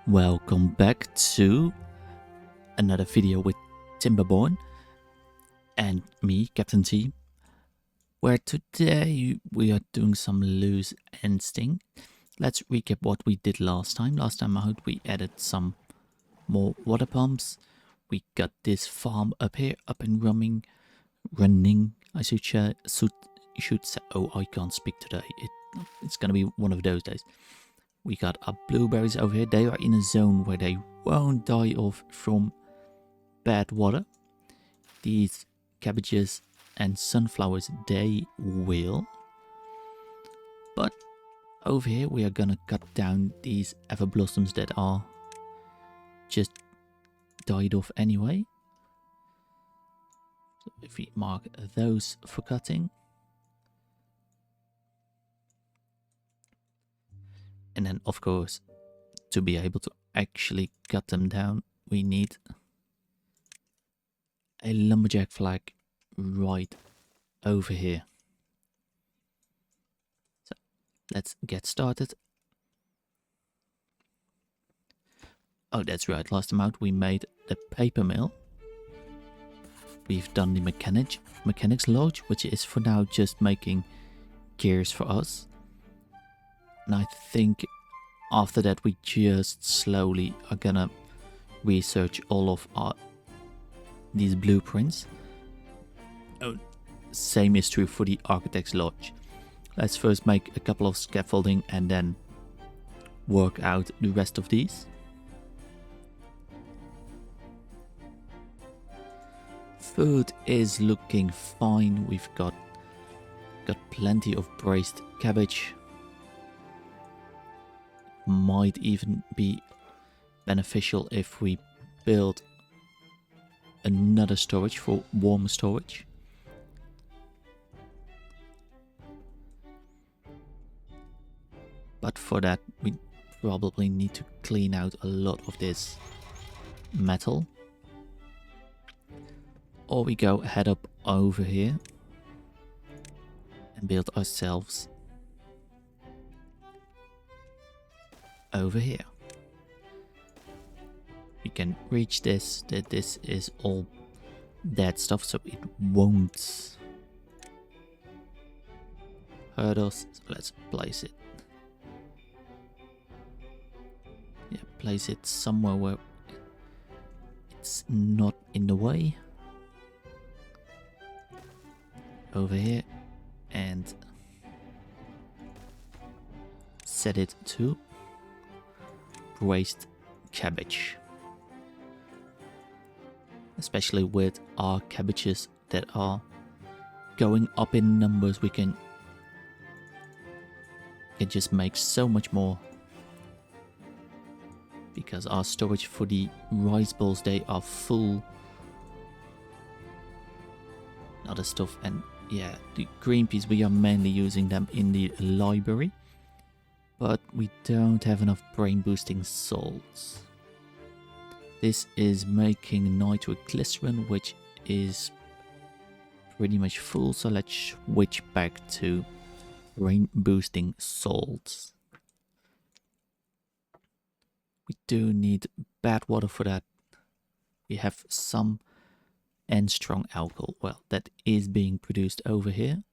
Welcome back to another video with Timberborn and me, Captain T, where today we are doing some loose ending. Let's recap what we did last time. Last time out we added some more water pumps. We got this farm up here up and running. I should say. Oh, I can't speak today. It's gonna be one of those days. We got our blueberries over here. They are in a zone where they won't die off from bad water. These cabbages and sunflowers, they will. But over here we are gonna cut down these ever blossoms that are just died off anyway. So if we mark those for cutting. And then, of course, to be able to actually cut them down, we need a lumberjack flag right over here. So, let's get started. Oh, that's right. Last time out, we made the paper mill. We've done the mechanics lodge, which is for now just making gears for us. And I think after that we just slowly are gonna research all of these blueprints. Oh, same is true for the architect's lodge. Let's first make a couple of scaffolding and then work out the rest of these. Food is looking fine. We've got plenty of braised cabbage. Might even be beneficial if we build another storage for warm storage. But for that we probably need to clean out a lot of this metal. Or we head up over here and build ourselves over here. We can reach this, that this is all dead stuff, so it won't hurt us. So let's place it. Yeah, place it somewhere where it's not in the way. Over here, and set it to braised cabbage. Especially with our cabbages that are going up in numbers, we can just make so much more. Because our storage for the rice balls, they are full. Other stuff, and yeah, the green peas, we are mainly using them in the library. But we don't have enough brain boosting salts. This is making nitroglycerin, which is pretty much full. So let's switch back to brain boosting salts. We do need bad water for that. We have some and strong alcohol. Well, that is being produced over here.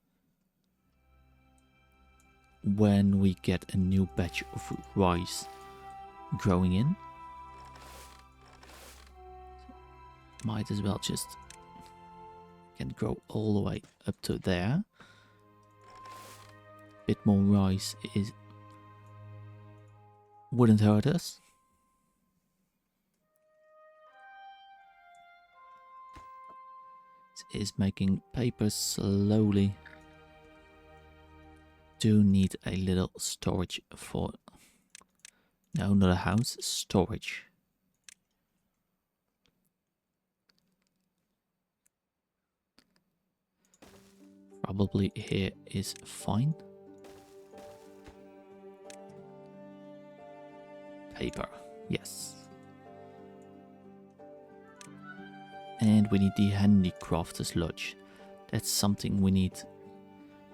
When we get a new batch of rice growing in. Might as well just can grow all the way up to there. Bit more rice wouldn't hurt us. It is making paper slowly. Do need a little storage for, no, not a house, storage. Probably here is fine. Paper, yes. And we need the handicrafter's lodge. That's something we need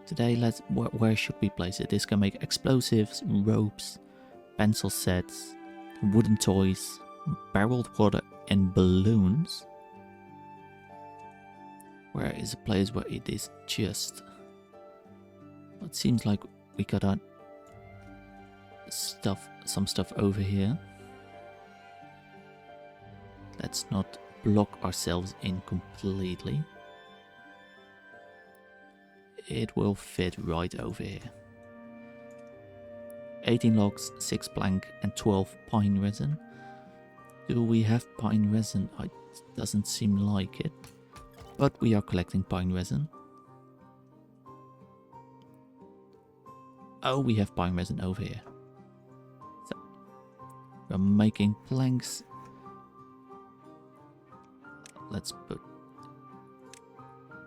today. Where should we place it? This can make explosives, ropes, pencil sets, wooden toys, barreled water and balloons. Where is a place where it is just... It seems like we got our some stuff over here. Let's not block ourselves in completely. It will fit right over here. 18 logs, 6 plank and 12 pine resin. Do we have pine resin? It doesn't seem like it. But we are collecting pine resin. Oh, we have pine resin over here. So, we're making planks. Let's put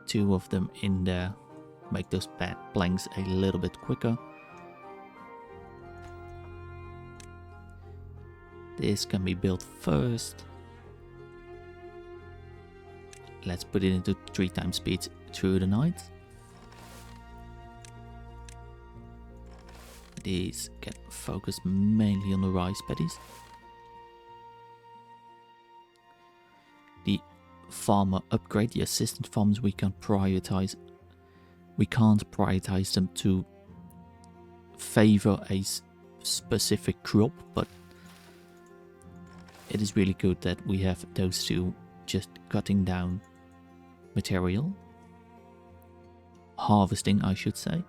2 of them in there. Make those planks a little bit quicker. This can be built first. Let's put it into 3 times speed through the night. These can focus mainly on the rice paddies. The farmer upgrade, the assistant farms, we can't prioritize them to favor a specific crop, but it is really good that we have those 2 just cutting down material. Harvesting, I should say.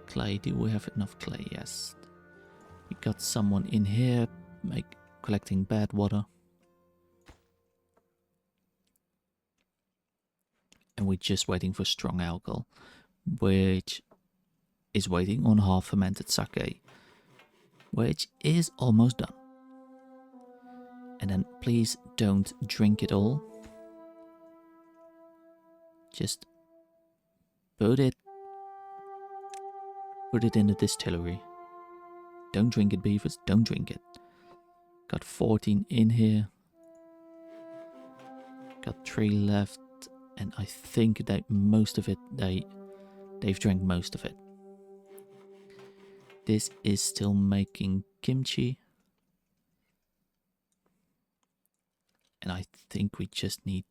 Clay, do we have enough clay? Yes. We got someone in here collecting bad water. And we're just waiting for strong alcohol, which is waiting on half fermented sake, which is almost done. And then please don't drink it all. Just put it in the distillery. Don't drink it, beavers, don't drink it. Got 14 in here. Got 3 left, and I think that most of it, they've drank most of it. This is still making kimchi. And I think we just need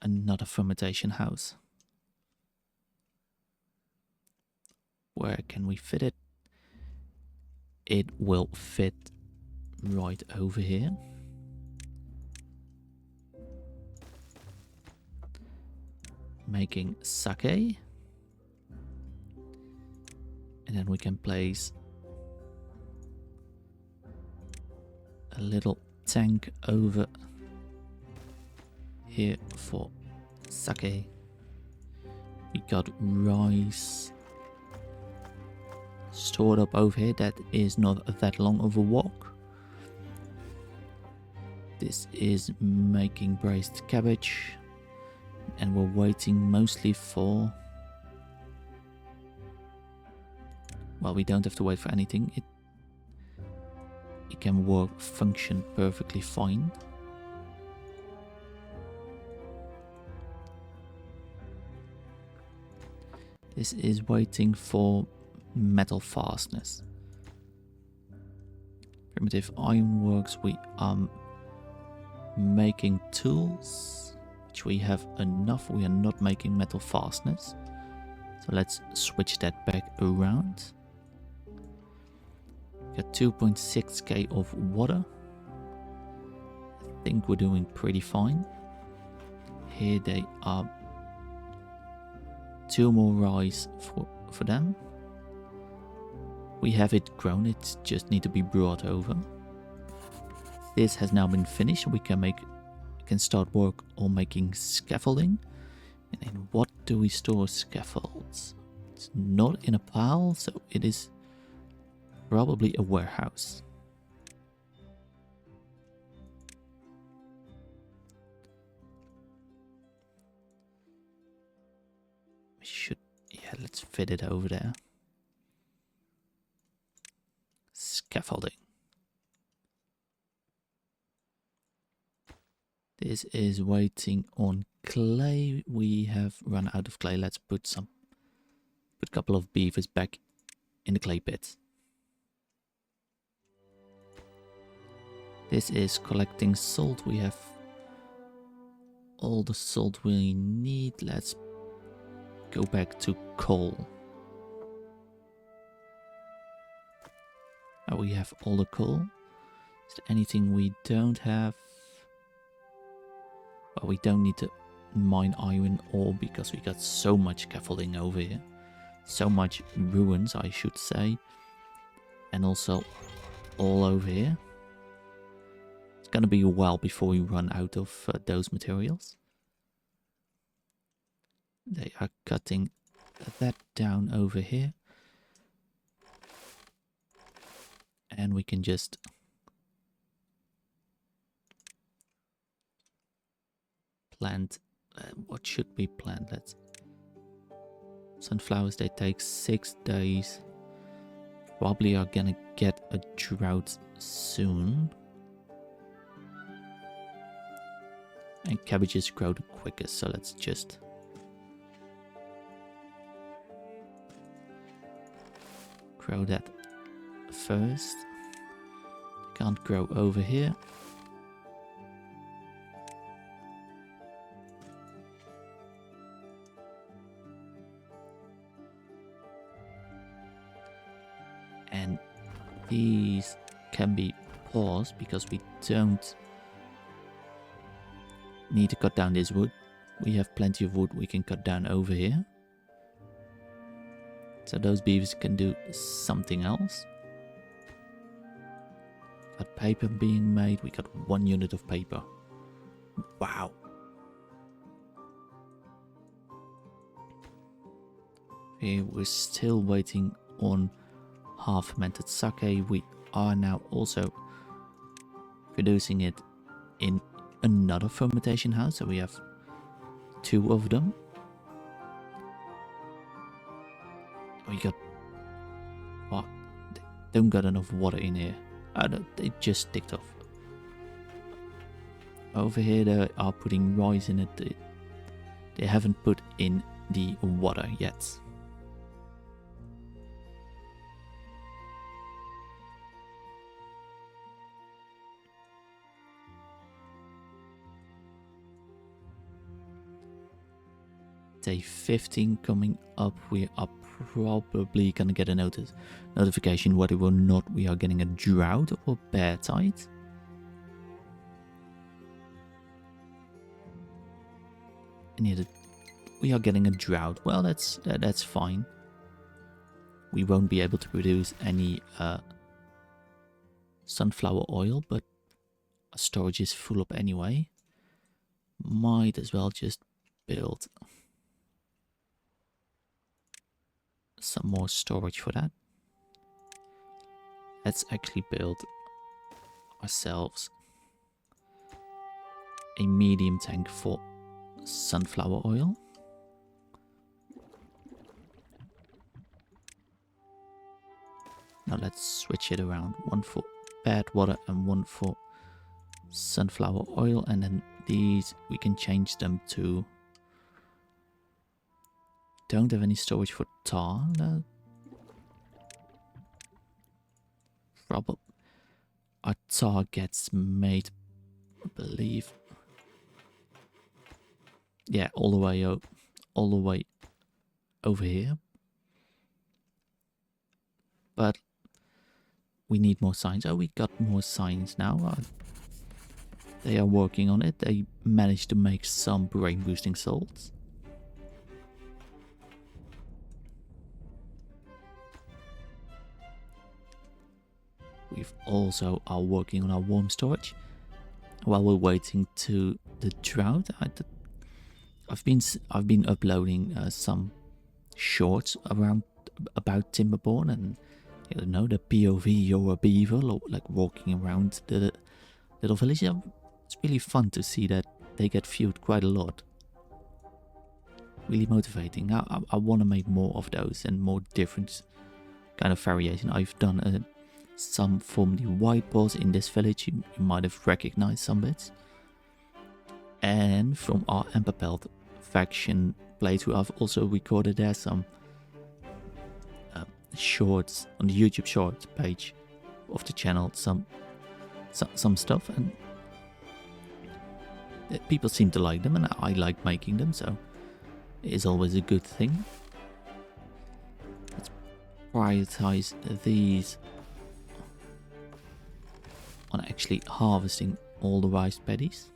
another fermentation house. Where can we fit it? It will fit right over here. Making sake. And then we can place a little tank over here for sake. We got rice stored up over here. That is not that long of a walk. This is making braised cabbage, and we're waiting mostly for... Well, we don't have to wait for anything. It can function perfectly fine. This is waiting for metal fastness. Primitive ironworks, we are making tools, which we have enough. We are not making metal fastness. So let's switch that back around. Got 2.6k of water. I think we're doing pretty fine. Here they are. 2 more rice for them. We have it grown, it just need to be brought over. This has now been finished. We can start work on making scaffolding. And in what do we store scaffolds? It's not in a pile, so it is probably a warehouse. Let's fit it over there. Scaffolding. This is waiting on clay. We have run out of clay. Let's put a couple of beavers back in the clay pit. This is collecting salt. We have all the salt we need. Let's go back to coal. Now we have all the coal. Is there anything we don't have? Well, we don't need to mine iron ore because we got so much scaffolding over here. So much ruins, I should say. And also all over here. It's gonna be a while before we run out of those materials. They are cutting that down over here. And we can just plant what should be planted. Sunflowers, they take 6 days. Probably are gonna get a drought soon. And cabbages grow the quickest, so let's just grow that first. Can't grow over here. And these can be paused because we don't need to cut down this wood. We have plenty of wood we can cut down over here. So those beavers can do something else. Got paper being made. We got 1 unit of paper. Wow. Here we're still waiting on half fermented sake. We are now also producing it in another fermentation house. So we have 2 of them. We got... Oh, they don't got enough water in here. They just ticked off. Over here they are putting rice in it. They haven't put in the water yet. Day 15 coming up. We are probably gonna get a notification whether or not we are getting a drought or bad tide. And here we are getting a drought. Well, that's fine. We won't be able to produce any sunflower oil, but our storage is full up anyway. Might as well just build some more storage for that. Let's actually build ourselves a medium tank for sunflower oil. Now let's switch it around. 1 for bad water and 1 for sunflower oil, and then these we can change them to... Don't have any storage for tar. No. Probably our tar gets made, I believe. Yeah, all the way over here. But we need more signs. Oh, we got more signs now. They are working on it. They managed to make some brain boosting salts. We've also are working on our warm storage while we're waiting to the drought. I've been uploading some shorts about Timberborn, and you know, the POV you're a beaver, like walking around the little village. It's really fun to see that they get viewed quite a lot. Really motivating. I want to make more of those and more different kind of variation. I've done some from the Whitepaws in this village. You might have recognized some bits. And from our Emberpelt faction playthrough, I've also recorded there some shorts on the YouTube Shorts page of the channel. Some some stuff, and people seem to like them, and I like making them, so it is always a good thing. Let's prioritize these on actually harvesting all the rice paddies.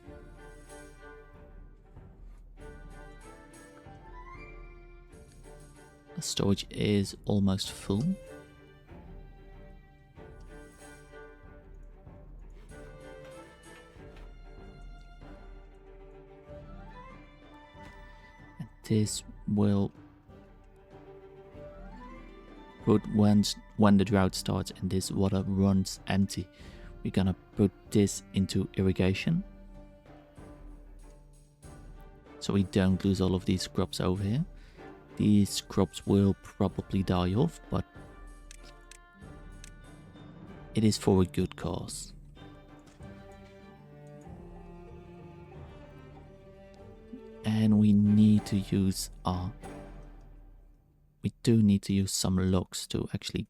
The storage is almost full. And this will put when the drought starts and this water runs empty, we're gonna put this into irrigation, so we don't lose all of these crops over here. These crops will probably die off, but it is for a good cause. And we need to use we do need to use some logs to actually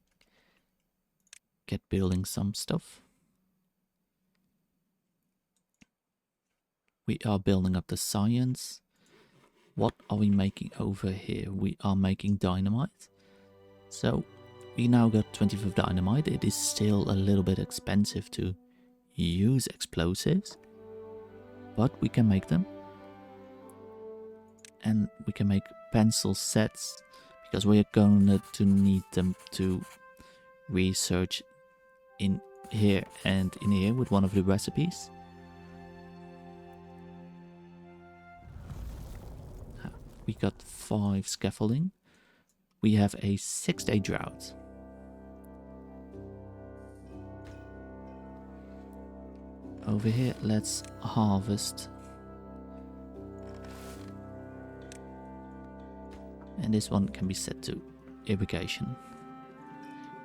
get building some stuff. We are building up the science. What are we making over here? We are making dynamite. So we now got 25 dynamite. It is still a little bit expensive to use explosives, but we can make them. And we can make pencil sets, because we are going to need them to research in here and in here with one of the recipes. We got 5 scaffolding. We have a 6-day drought. Over here, let's harvest. And this one can be set to irrigation.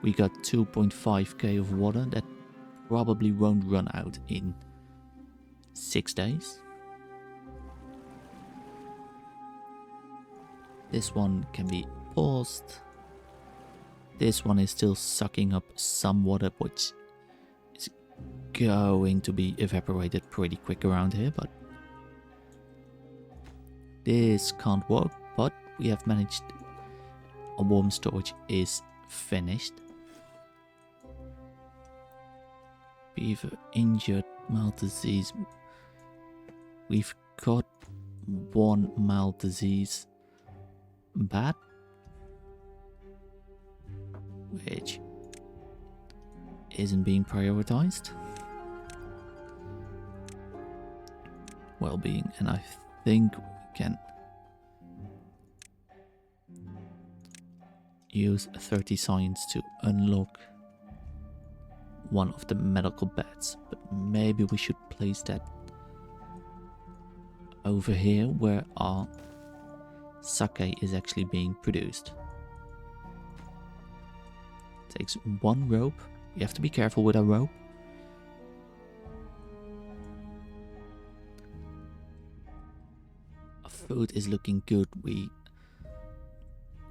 We got 2.5k of water that probably won't run out in 6 days. This one can be paused. This one is still sucking up some water, which is going to be evaporated pretty quick around here, but this can't work. But we have managed. A warm storage is finished. Beaver injured, mild disease. We've got 1 mild disease bad, which isn't being prioritized. Well-being, and I think we can use 30 science to unlock one of the medical beds, but maybe we should place that over here where our sake is actually being produced. Takes 1 rope. You have to be careful with a rope. Our food is looking good. We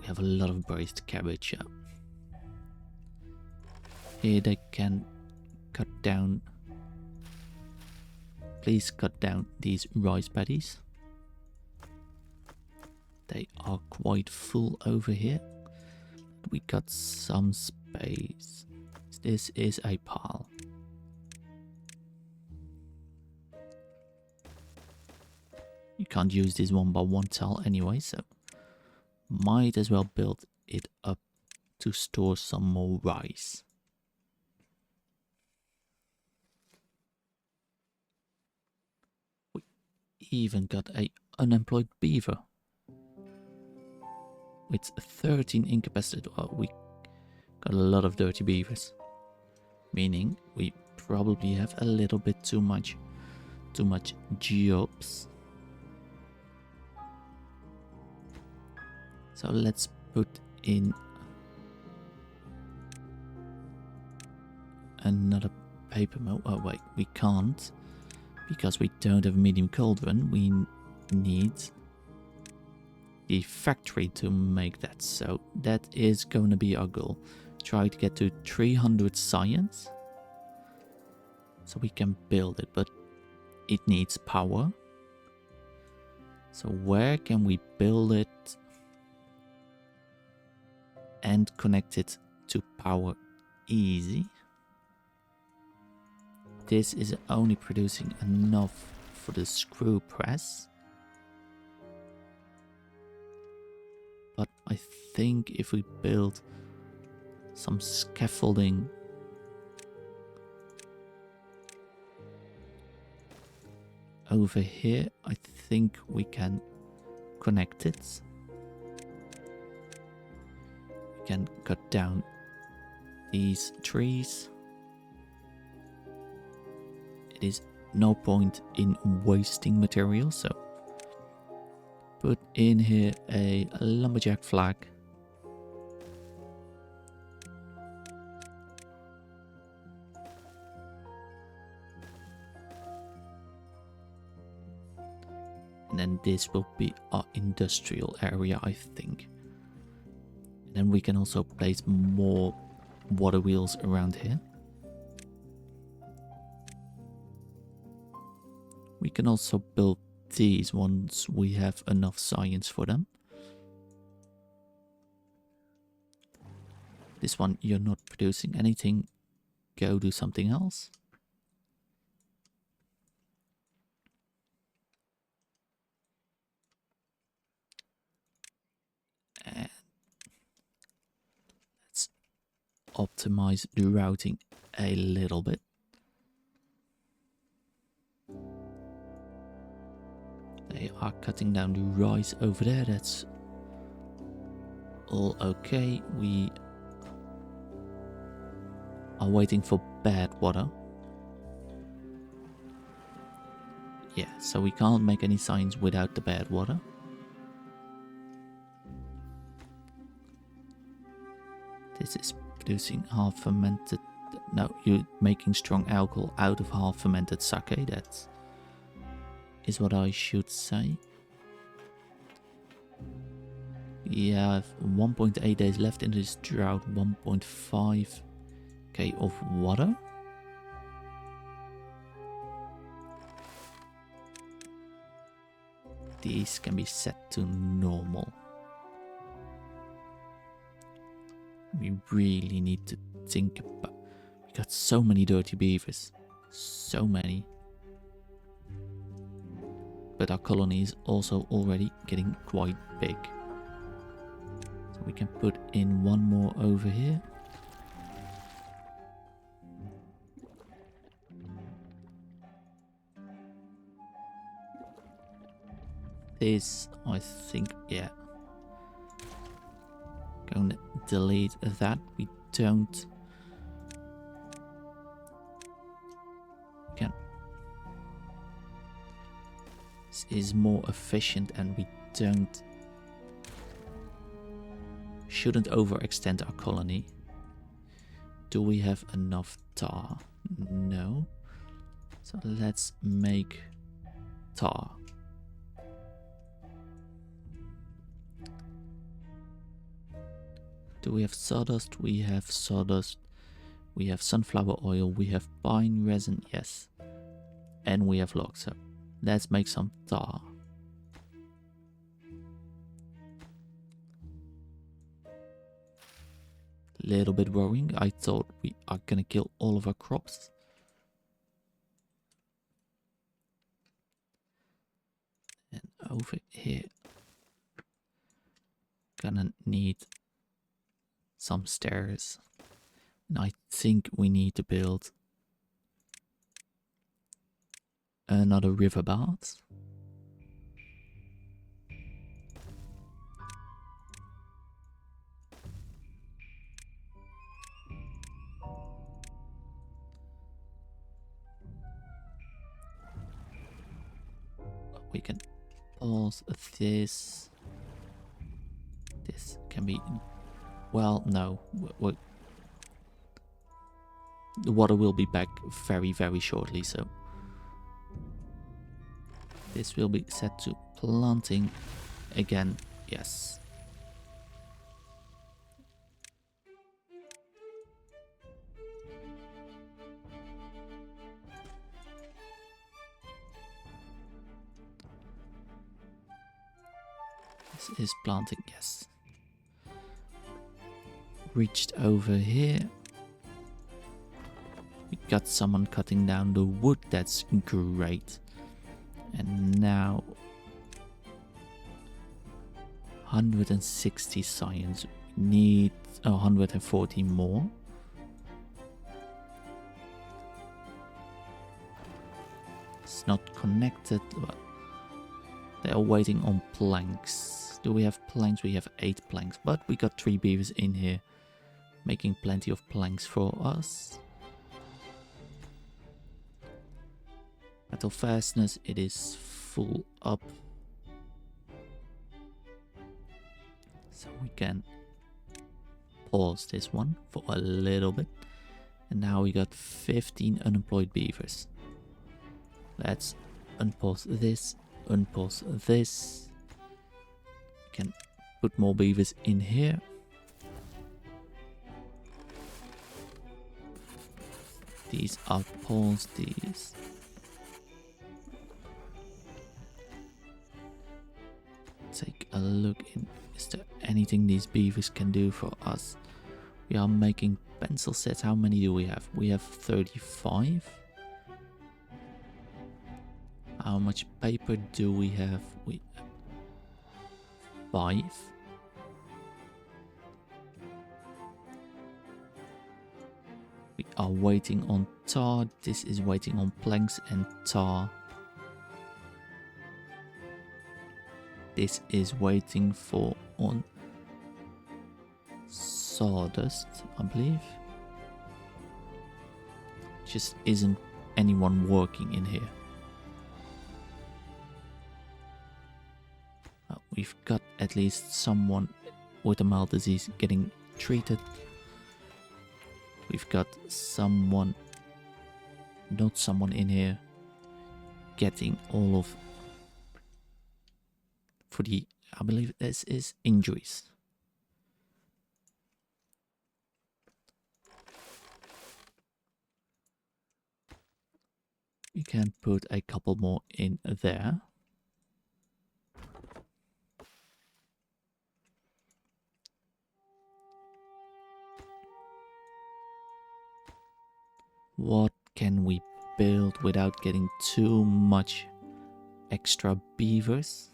have a lot of braised cabbage. Here they can cut down. Please cut down these rice paddies. They are quite full over here. We got some space. This is a pile. You can't use this 1x1 tile anyway, so might as well build it up to store some more rice. We even got a unemployed beaver with 13 incapacitated. Well, we got a lot of dirty beavers, meaning we probably have a little bit too much jobs. So let's put in another paper mill. Oh wait, we can't, because we don't have a medium cauldron. We need the factory to make that, so that is going to be our goal. Try to get to 300 science. So we can build it, but it needs power. So where can we build it and connect it to power easy? This is only producing enough for the screw press. But I think if we build some scaffolding over here, I think we can connect it. We can cut down these trees. It is no point in wasting material, so put in here a lumberjack flag. And then this will be our industrial area, I think. And then we can also place more water wheels around here. We can also build these once we have enough science for them. This one, you're not producing anything. Go do something else. And let's optimize the routing a little bit. They are cutting down the rice over there. That's all okay. We are waiting for bad water. Yeah, so we can't make any signs without the bad water. This is producing half fermented. No, you're making strong alcohol out of half fermented sake. That is what I should say. We have 1.8 days left in this drought, 1.5k of water. These can be set to normal. We really need to think about... We got so many dirty beavers. So many. But our colony is also already getting quite big. So we can put in one more over here. This, I think, yeah. Going to delete that. We don't... Can... This is more efficient and we don't... Shouldn't overextend our colony. Do we have enough tar? No. So let's make tar. Do we have sawdust? We have sawdust. We have sunflower oil. We have pine resin. Yes. And we have logs. So let's make some tar. Little bit worrying. I thought we are gonna kill all of our crops. And over here, gonna need some stairs. And I think we need to build another river bath. We can pause this. This can be... Well, no. The water will be back very, very shortly, so... This will be set to planting again. Yes. This is planting, yes. Reached over here. We got someone cutting down the wood, that's great. And now 160 science. We need 140 more. It's not connected, but they are waiting on planks. Do we have planks? We have 8 planks, but we got 3 beavers in here, making plenty of planks for us. Metal fastness, it is full up. So we can pause this one for a little bit. And now we got 15 unemployed beavers. Let's unpause this, unpause this. We can put more beavers in here. These are paused, these. Take a look in. Is there anything these beavers can do for us? We are making pencil sets. How many do we have? We have 35. How much paper do we have? We have 5. We are waiting on tar. This is waiting on planks and tar. This is waiting for on sawdust, I believe. Just isn't anyone working in here. We've got at least someone with a mild disease getting treated. We've got someone, not someone in here, getting all of, for the, I believe this is injuries. You can put a couple more in there. What can we build without getting too much extra beavers?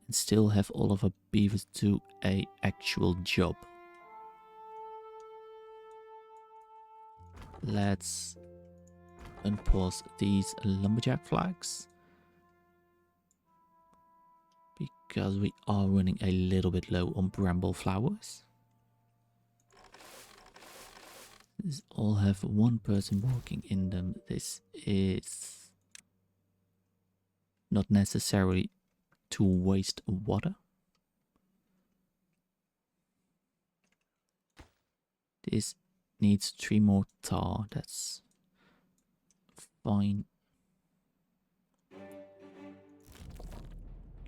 And still have all of our beavers do a actual job. Let's unpause these lumberjack flags, because we are running a little bit low on bramble flowers. These all have one person working in them. This is not necessary to waste water. This needs 3 more tar. That's fine.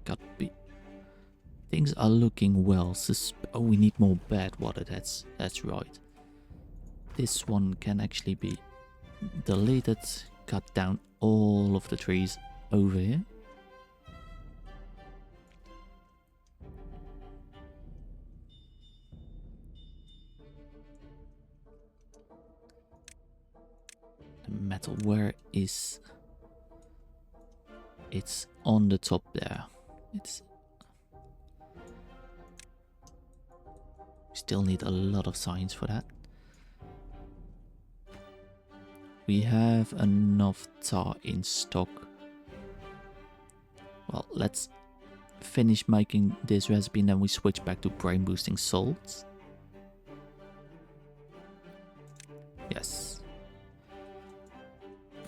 Got be. Things are looking well. Oh, we need more bad water. That's right. This one can actually be deleted. Cut down all of the trees over here. The metal, where is... It's on the top there. It's... Still need a lot of science for that. We have enough tar in stock. Well, let's finish making this recipe and then we switch back to brain boosting salts. Yes.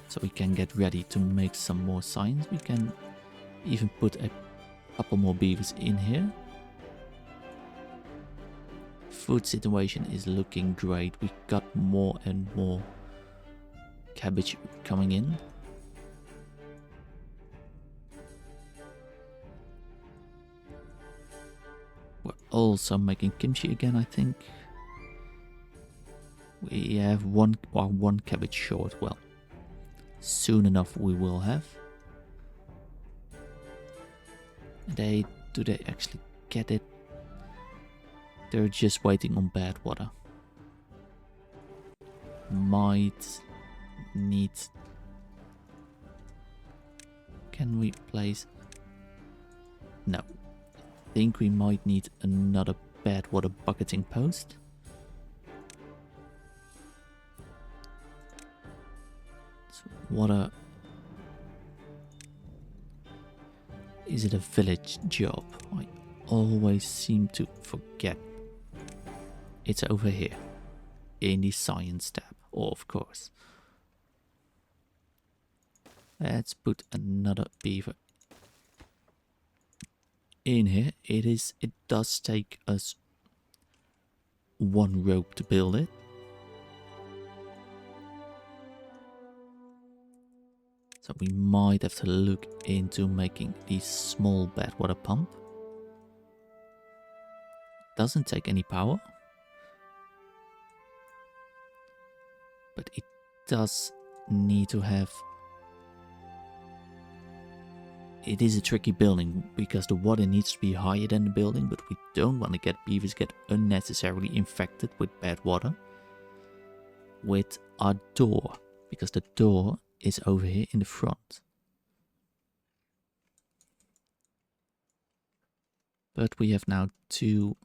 So we can get ready to make some more science. We can even put a couple more beavers in here. Food situation is looking great. We got more and more cabbage coming in. We're also making kimchi again, I think. We have one cabbage short. Well, soon enough we will have. They do they actually get it? They're just waiting on bad water. Might need... Can we place... No. I think we might need another bad water bucketing post. So water... Is it a village job? I always seem to forget. It's over here. In the science tab, of course. Let's put another beaver in here. It does take us 1 rope to build it. So we might have to look into making the small bad water pump. Doesn't take any power. But it does need to have... It is a tricky building because the water needs to be higher than the building, but we don't want to get beavers get unnecessarily infected with bad water. With our door, because the door is over here in the front. But we have now two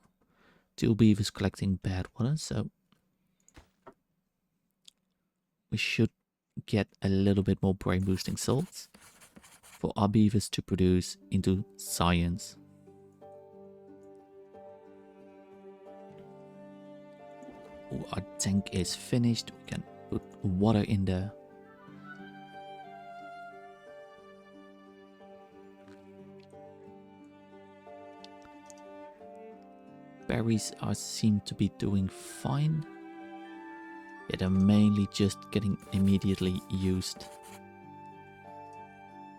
beavers collecting bad water, so we should get a little bit more brain boosting salts for our beavers to produce into science. Ooh, our tank is finished. We can put water in there. Berries seem to be doing fine. Yeah, they're mainly just getting immediately used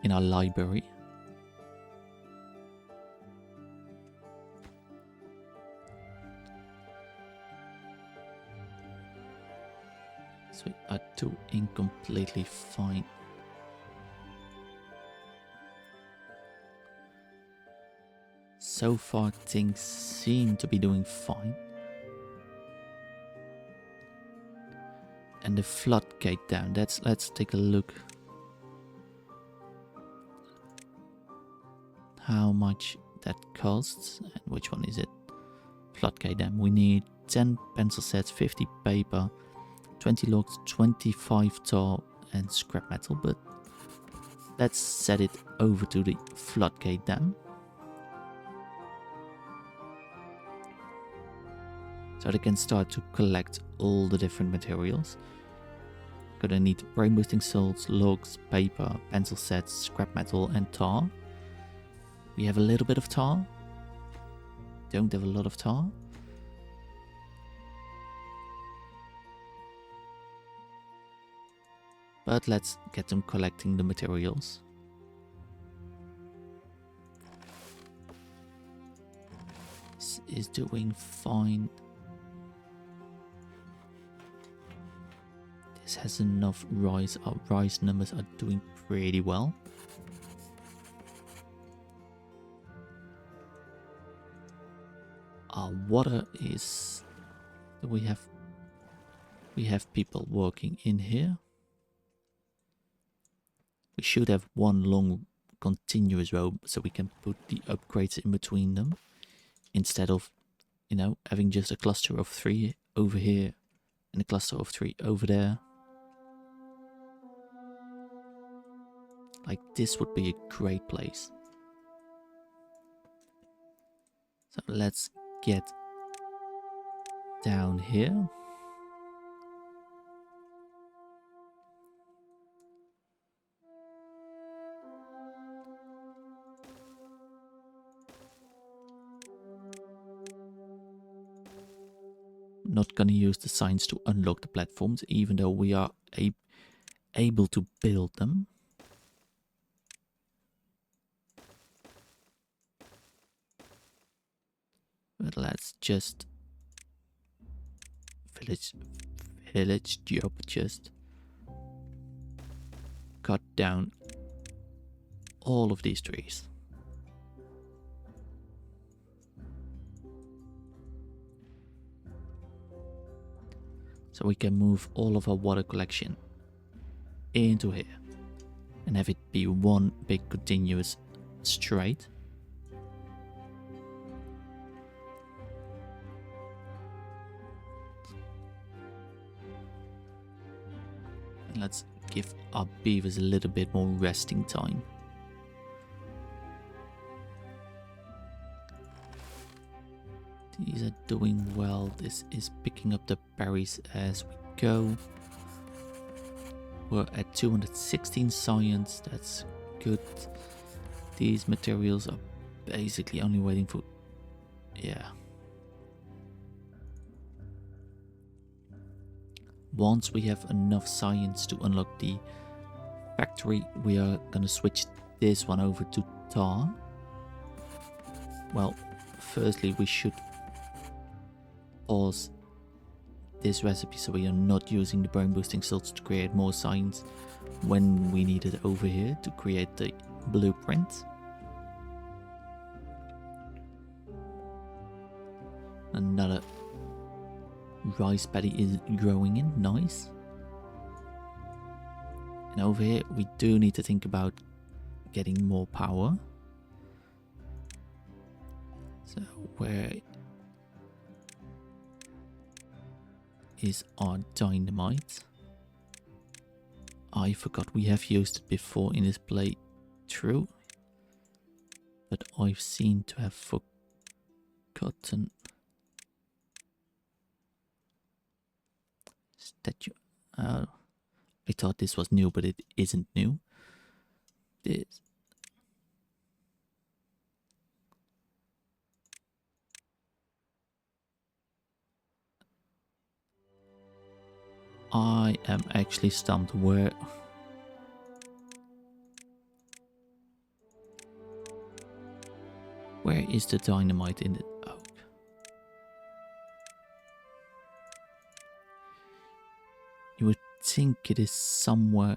in our library. So we are doing completely fine. So far things seem to be doing fine. And the floodgate down, let's take a look. How much that costs and which one is it? Floodgate dam. We need 10 pencil sets, 50 paper, 20 logs, 25 tar and scrap metal, but let's set it over to the floodgate dam. So they can start to collect all the different materials. Gonna need brain boosting salts, logs, paper, pencil sets, scrap metal and tar. We have a little bit of tar. Don't have a lot of tar. But let's get them collecting the materials. This is doing fine. This has enough rice. Our rice numbers are doing pretty well. Our water is... We have people working in here. We should have one long continuous row so we can put the upgrades in between them. Instead of, you know, having just a cluster of 3 over here and a cluster of 3 over there. Like this would be a great place. So let's get down here. Not gonna use the signs to unlock the platforms, even though we are able to build them. But let's just village job, just cut down all of these trees. So we can move all of our water collection into here and have it be one big continuous strait. And let's give our beavers a little bit more resting time. These are doing well. This is picking up the berries as we go. We're at 216 science. That's good. These materials are basically only waiting for... yeah. Once we have enough science to unlock the factory, we are gonna switch this one over to tar. Well, firstly we should pause this recipe so we are not using the brain boosting salts to create more science when we need it over here to create the blueprint. Another rice paddy is growing in, nice. And over here we do need to think about getting more power. So where is our dynamite? I forgot we have used it before in this playthrough, but I've seem to have forgotten. Statue. I thought this was new, but it isn't new. This. I am actually stumped. Where is the dynamite in the oak? You would think it is somewhere.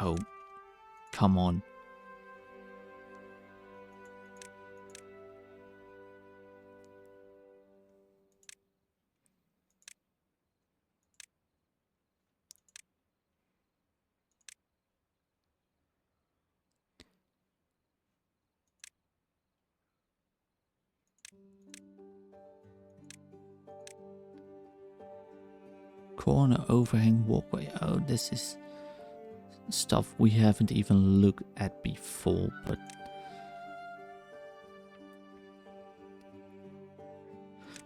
Oh, come on. Corner overhang walkway. Oh, this is stuff we haven't even looked at before, but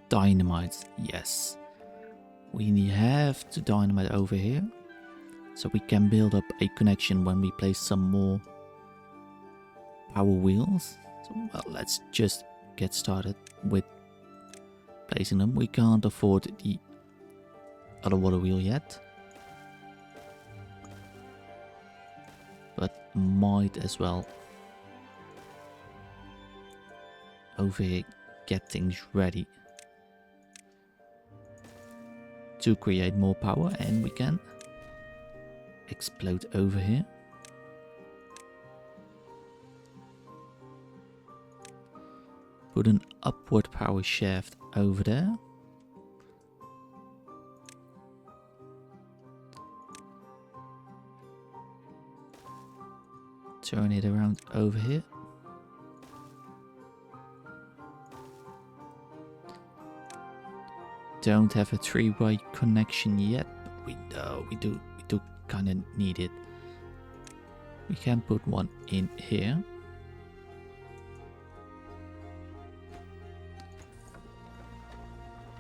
dynamite, yes. We have to dynamite over here so we can build up a connection when we place some more power wheels. So, well, let's just get started with placing them. We can't afford the other water wheel yet, but might as well over here get things ready to create more power, and we can explode over here. Put an upward power shaft over there. Turn it around over here. Don't have a three-way connection yet, but we know we do kind of need it. We can put one in here.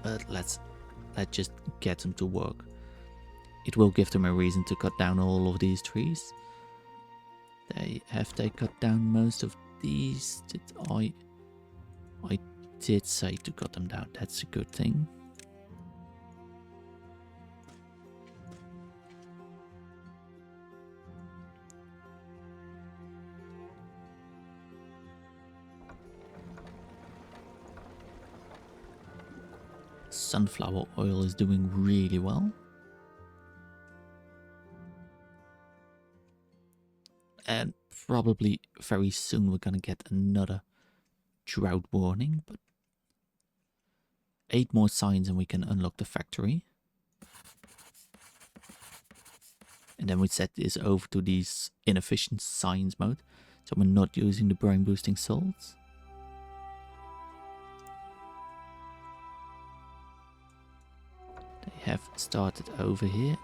But let's just get them to work. It will give them a reason to cut down all of these trees. They cut down most of these? I did say to cut them down. That's a good thing. Sunflower oil is doing really well. And probably very soon we're gonna get another drought warning, but 8 more signs and we can unlock the factory. And then we set this over to these inefficient science mode, so we're not using the brain boosting salts. They have started over here.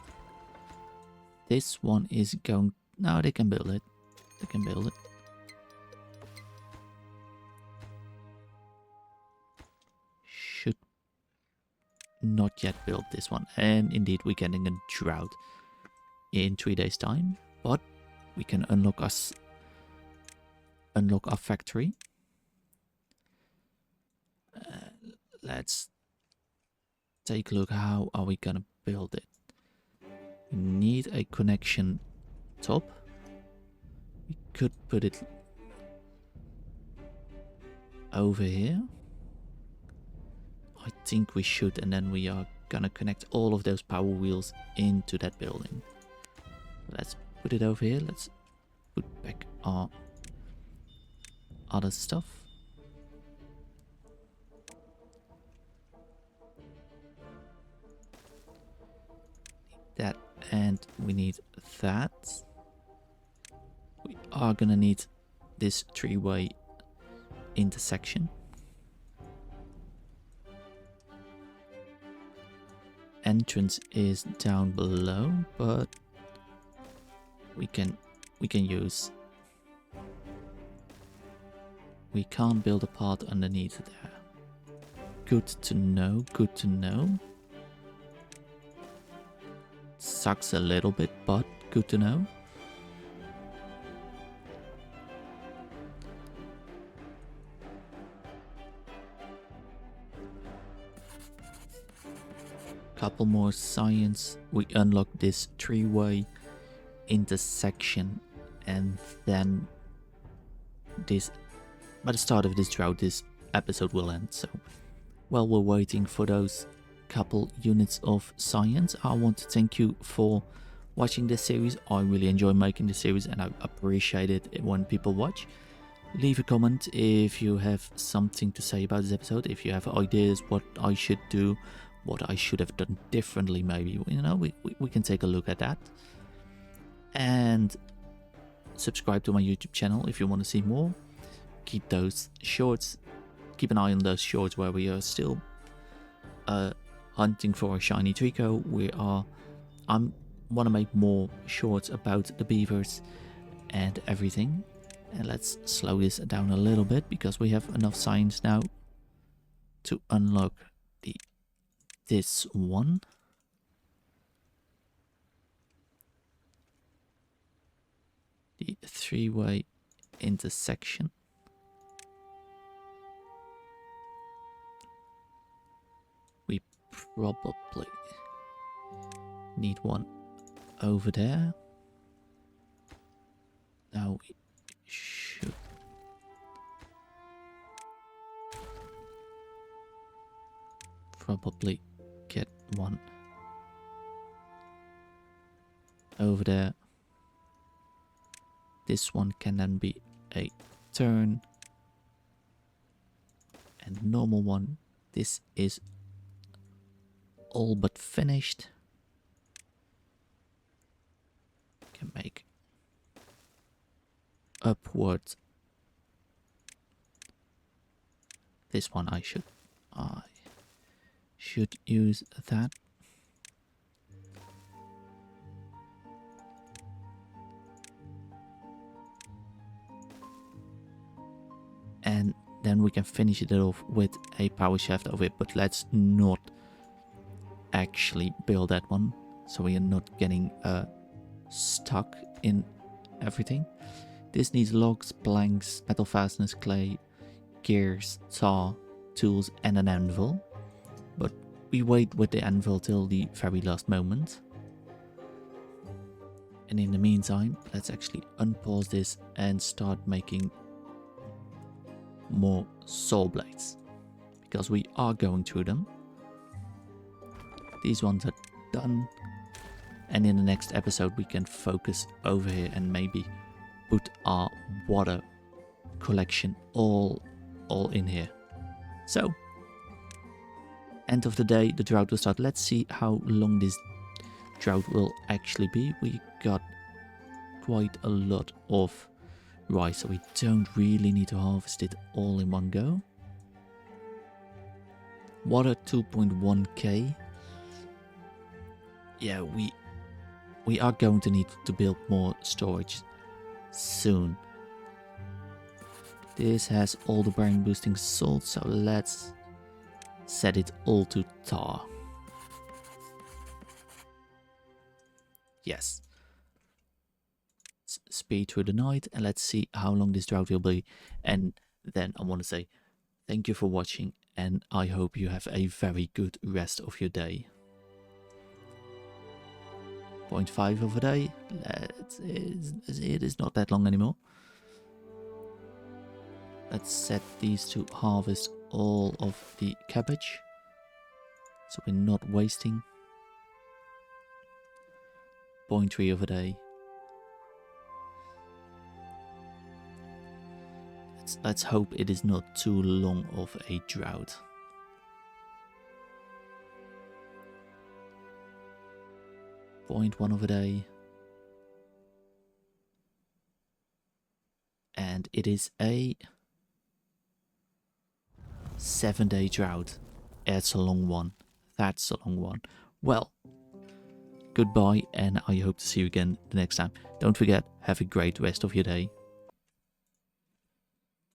This one is going... No, they can build it. They can build it. Should not yet build this one. And indeed, we're getting a drought in 3 days' time. But we can unlock our factory. Let's take a look. How are we gonna build it? We need a connection top. We could put it over here. I think we should, and then we are gonna connect all of those power wheels into that building. Let's put it over here. Let's put back our other stuff. That, and we need that. We are gonna need this 3-way intersection. Entrance is down below, but we can use. We can't build a path underneath there. Good to know, good to know. Sucks a little bit, but good to know. Couple more science. We unlock this 3-way intersection, and then this, by the start of this drought, this episode will end. So while we're waiting for those couple units of science, I want to thank you for watching this series. I really enjoy making this series and I appreciate it when people watch. Leave a comment if you have something to say about this episode, if you have ideas what I should do, what I should have done differently. Maybe, you know, we can take a look at that. And subscribe to my YouTube channel if you want to see more. Keep those shorts, keep an eye on those shorts where we are still hunting for a shiny Trico. I want to make more shorts about the beavers and everything. And let's slow this down a little bit because we have enough science now to unlock this one. The 3-way intersection. We probably need one over there. Now we should probably get one over there. This one can then be a turn and normal one. This is all but finished. Can make upward. This one I should use that. And then we can finish it off with a power shaft of it, but let's not actually build that one so we are not getting stuck in everything. This needs logs, planks, metal fasteners, clay, gears, saw, tools and an anvil, but we wait with the anvil till the very last moment. And in the meantime, let's actually unpause this and start making more saw blades, because we are going through them. These ones are done, and in the next episode we can focus over here and maybe put our water collection all in here. So, end of the day, the drought will start. Let's see how long this drought will actually be. We got quite a lot of rice, so we don't really need to harvest it all in one go. Water 2.1k. Yeah, we are going to need to build more storage soon. This has all the brain boosting salt, so let's set it all to tar. Yes. Speed through the night, and let's see how long this drought will be. And then I want to say thank you for watching, and I hope you have a very good rest of your day. 0.5 of a day. It is not that long anymore. Let's set these to harvest all of the cabbage, so we're not wasting. 0.3 of a day. Let's hope it is not too long of a drought. .1 of a day. And it is a 7-day drought. It's a long one. That's a long one. Well, goodbye, and I hope to see you again the next time. Don't forget, have a great rest of your day.